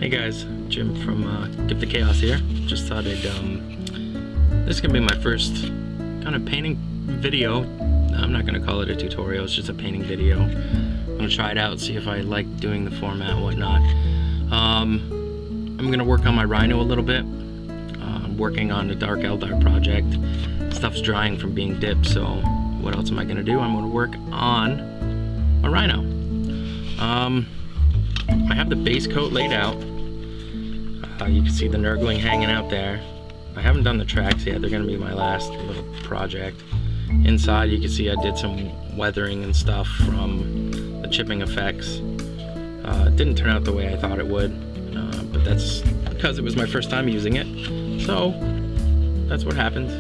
Hey guys, Jim from Gift of Chaos here. Just thought this is gonna be my first kind of painting video. I'm not gonna call it a tutorial, it's just a painting video. I'm gonna try it out, see if I like doing the format and whatnot. I'm gonna work on my Rhino a little bit. I'm working on the Dark Eldar project. Stuff's drying from being dipped, so what else am I gonna do? I'm gonna work on a Rhino. I have the base coat laid out. You can see the Nurgling hanging out there. I haven't done the tracks yet. They're gonna be my last little project. Inside you can see I did some weathering and stuff from the chipping effects. It didn't turn out the way I thought it would, but that's because it was my first time using it. So that's what happens.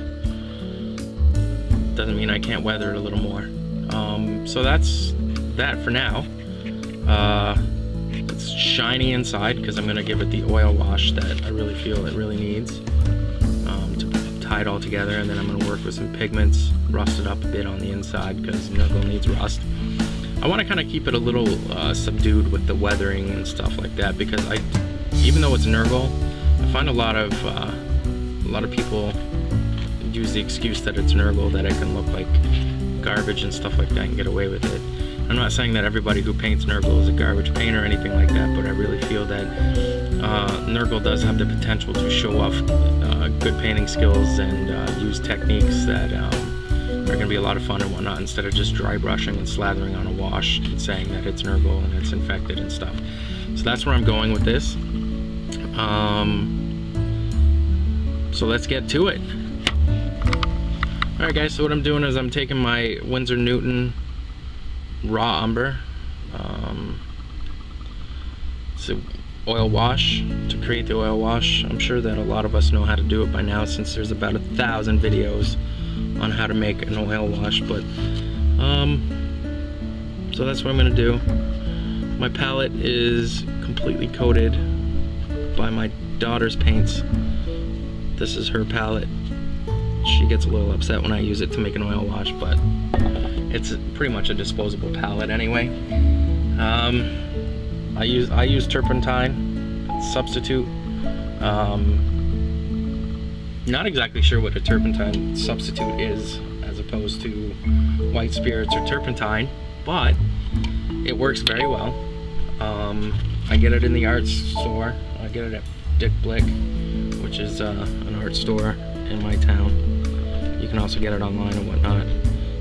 Doesn't mean I can't weather it a little more. So that's that for now. It's shiny inside because I'm going to give it the oil wash that I really feel it really needs to tie it all together, and then I'm going to work with some pigments, rust it up a bit on the inside because Nurgle needs rust. I want to kind of keep it a little subdued with the weathering and stuff like that, because even though it's Nurgle, I find a lot of people use the excuse that it's Nurgle, that it can look like garbage and stuff like that and get away with it. I'm not saying that everybody who paints Nurgle is a garbage painter or anything like that, but I really feel that Nurgle does have the potential to show off good painting skills and use techniques that are going to be a lot of fun and whatnot, instead of just dry brushing and slathering on a wash and saying that it's Nurgle and it's infected and stuff. So that's where I'm going with this. So let's get to it. Alright guys, so what I'm doing is I'm taking my Winsor Newton raw umber, it's an oil wash. To create the oil wash, I'm sure that a lot of us know how to do it by now, since there's about 1,000 videos on how to make an oil wash. But so that's what I'm gonna do. My palette is completely coated by my daughter's paints. This is her palette. She gets a little upset when I use it to make an oil wash, but it's pretty much a disposable palette anyway. I use turpentine substitute. Not exactly sure what a turpentine substitute is as opposed to white spirits or turpentine, but it works very well. I get it in the art store. I get it at Dick Blick, which is an art store in my town. You can also get it online and whatnot.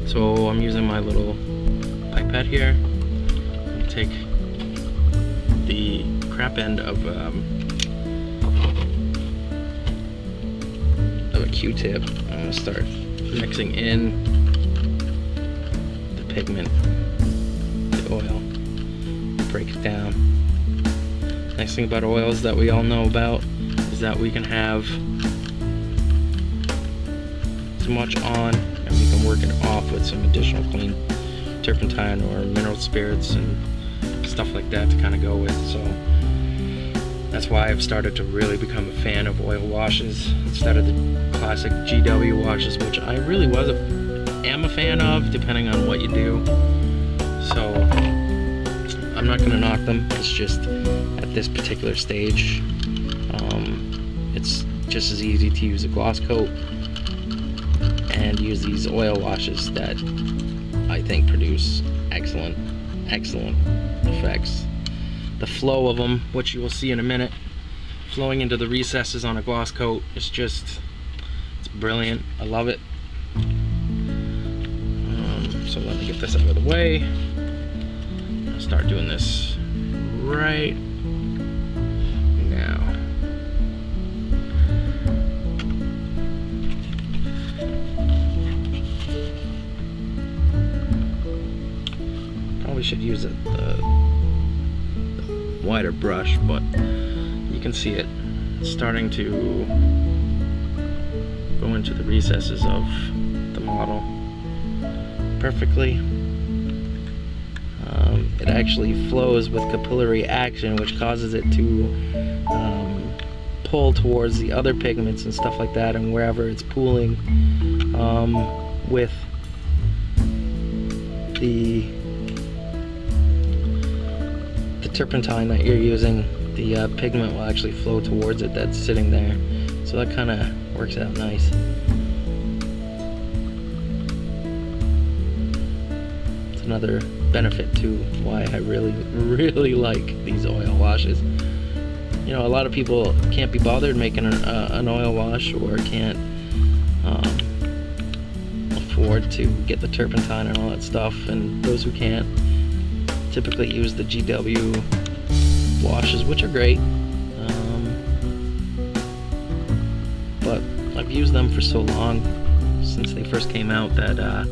So I'm using my little pipette here. I'll take the crap end of a Q-tip. I'm gonna start mixing in the pigment, the oil, break it down. Nice thing about oils that we all know about is that we can have too much on, and we can work it off with some additional clean turpentine or mineral spirits and stuff like that to kind of go with. So that's why I've started to really become a fan of oil washes instead of the classic GW washes, which I really am a fan of, depending on what you do. So I'm not gonna knock them. It's just at this particular stage, it's just as easy to use a gloss coat and use these oil washes that I think produce excellent effects. The flow of them, which you will see in a minute, flowing into the recesses on a gloss coat, it's brilliant. I love it. So let me get this out of the way. I'll start doing this right now. Probably should use the wider brush, but you can see it starting to go into the recesses of the model perfectly. It actually flows with capillary action, which causes it to pull towards the other pigments and stuff like that, and wherever it's pooling with the turpentine that you're using, the pigment will actually flow towards it that's sitting there. So that kind of works out nice. It's another benefit to why I really like these oil washes. You know, a lot of people can't be bothered making an oil wash, or can't afford to get the turpentine and all that stuff, and those who can't typically use the GW washes, which are great, but I've used them for so long, since they first came out, that I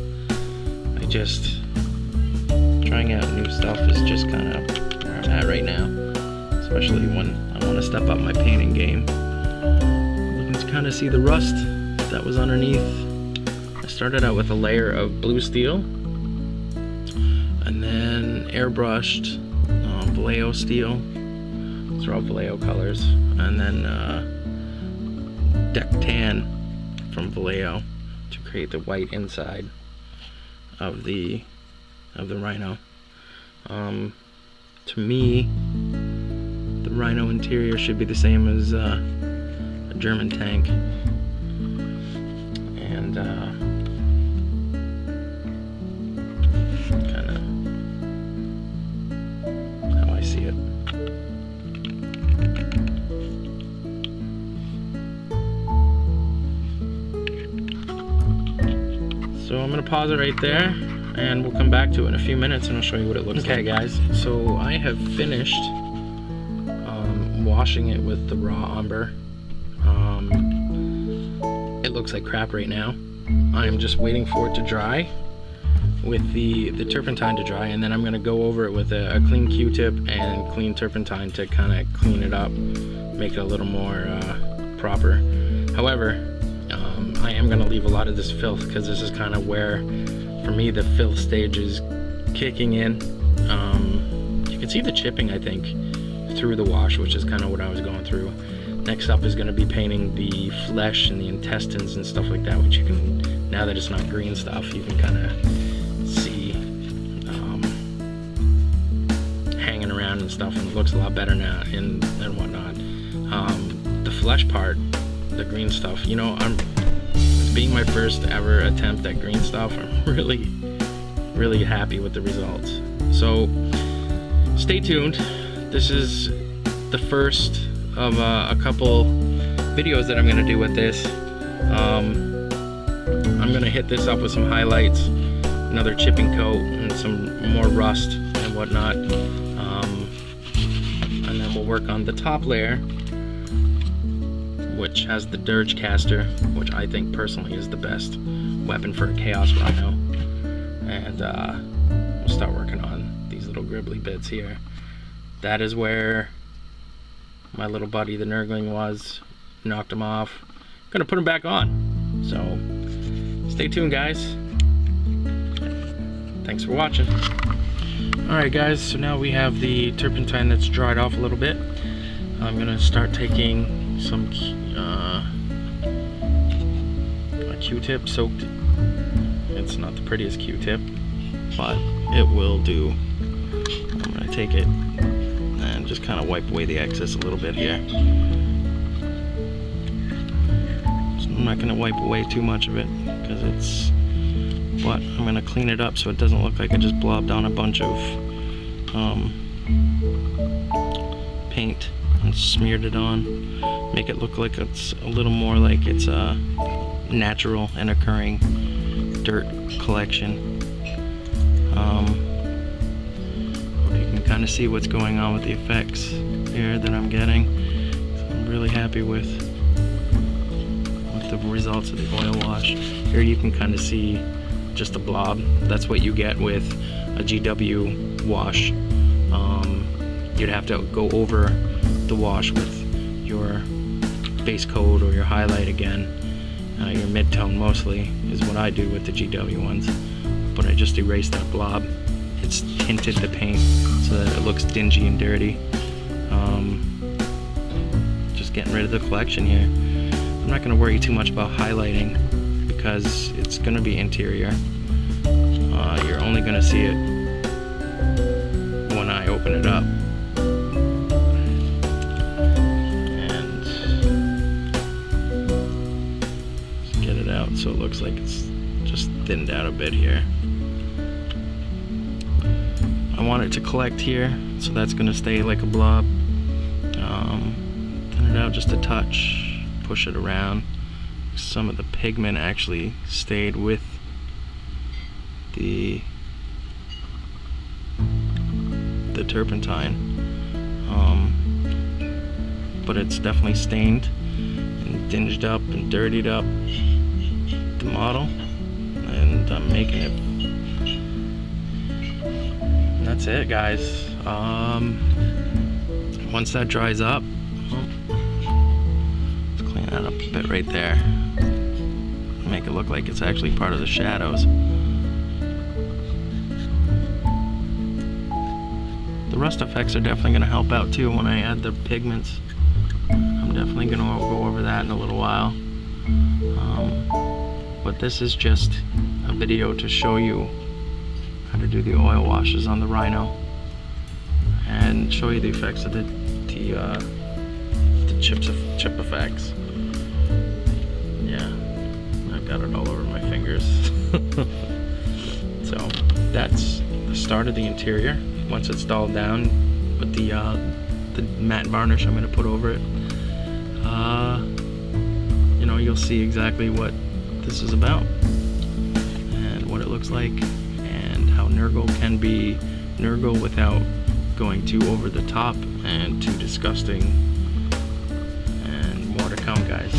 just, trying out new stuff is just kind of where I'm at right now, especially when I want to step up my painting game. Looking to kind of see the rust that was underneath. I started out with a layer of blue steel, and then airbrushed Vallejo steel. These are all Vallejo colors, and then deck tan from Vallejo to create the white inside of the Rhino. To me, the Rhino interior should be the same as a German tank, and kind of how I see it. So I'm gonna pause it right there, and we'll come back to it in a few minutes, and I'll show you what it looks like. Okay, guys, so I have finished washing it with the raw umber. It looks like crap right now. I am just waiting for it to dry, with the turpentine to dry, and then I'm gonna go over it with a clean Q-tip and clean turpentine to kind of clean it up, make it a little more proper. However, I am gonna leave a lot of this filth, because this is kind of where, for me, the filth stage is kicking in. You can see the chipping, I think, through the wash, which is kind of what I was going through. Next up is going to be painting the flesh and the intestines and stuff like that, which you can, now that it's not green stuff, you can kind of see hanging around and stuff, and it looks a lot better now and whatnot. The flesh part, the green stuff, you know, being my first ever attempt at green stuff, I'm really happy with the results. So stay tuned. This is the first of a couple videos that I'm gonna do with this. I'm gonna hit this up with some highlights, another chipping coat, and some more rust and whatnot, and then we'll work on the top layer, which has the dirge caster, which I think personally is the best weapon for a Chaos Rhino. And we'll start working on these little gribbly bits here. That is where my little buddy, the Nurgling, was. Knocked him off. Gonna put him back on. So stay tuned, guys. Thanks for watching. Alright guys, so now we have the turpentine that's dried off a little bit. I'm gonna start taking some a Q-tip soaked. It's not the prettiest Q-tip, but it will do. I'm gonna take it and just kind of wipe away the excess a little bit here. So I'm not gonna wipe away too much of it, because it's, but I'm gonna clean it up so it doesn't look like I just blobbed on a bunch of paint and smeared it on. Make it look like it's a little more like it's a natural and occurring dirt collection. You can kind of see what's going on with the effects here that I'm getting. So I'm really happy with the results of the oil wash. Here you can kind of see just a blob. That's what you get with a GW wash. You'd have to go over the wash with your base coat or your highlight again. Your mid-tone mostly is what I do with the GW ones. But I just erased that blob. It's tinted the paint so that it looks dingy and dirty. Just getting rid of the collection here. I'm not going to worry too much about highlighting, because it's going to be interior. You're only going to see it when I open it up. it looks like it's just thinned out a bit here. I want it to collect here, so that's gonna stay like a blob. Thin it out just a touch, push it around. Some of the pigment actually stayed with the turpentine, but it's definitely stained and dinged up and dirtied up the model, and I'm making it. And that's it, guys. Once that dries up, let's clean that up a bit right there, make it look like it's actually part of the shadows. The rust effects are definitely going to help out too when I add the pigments. I'm definitely going to go over that in a little while. But this is just a video to show you how to do the oil washes on the Rhino and show you the effects of the chip effects. Yeah, I've got it all over my fingers. So that's the start of the interior. Once it's dulled down with the matte varnish I'm going to put over it, you know, you'll see exactly what this is about and what it looks like, and how Nurgle can be Nurgle without going too over the top and too disgusting. And more to come, guys.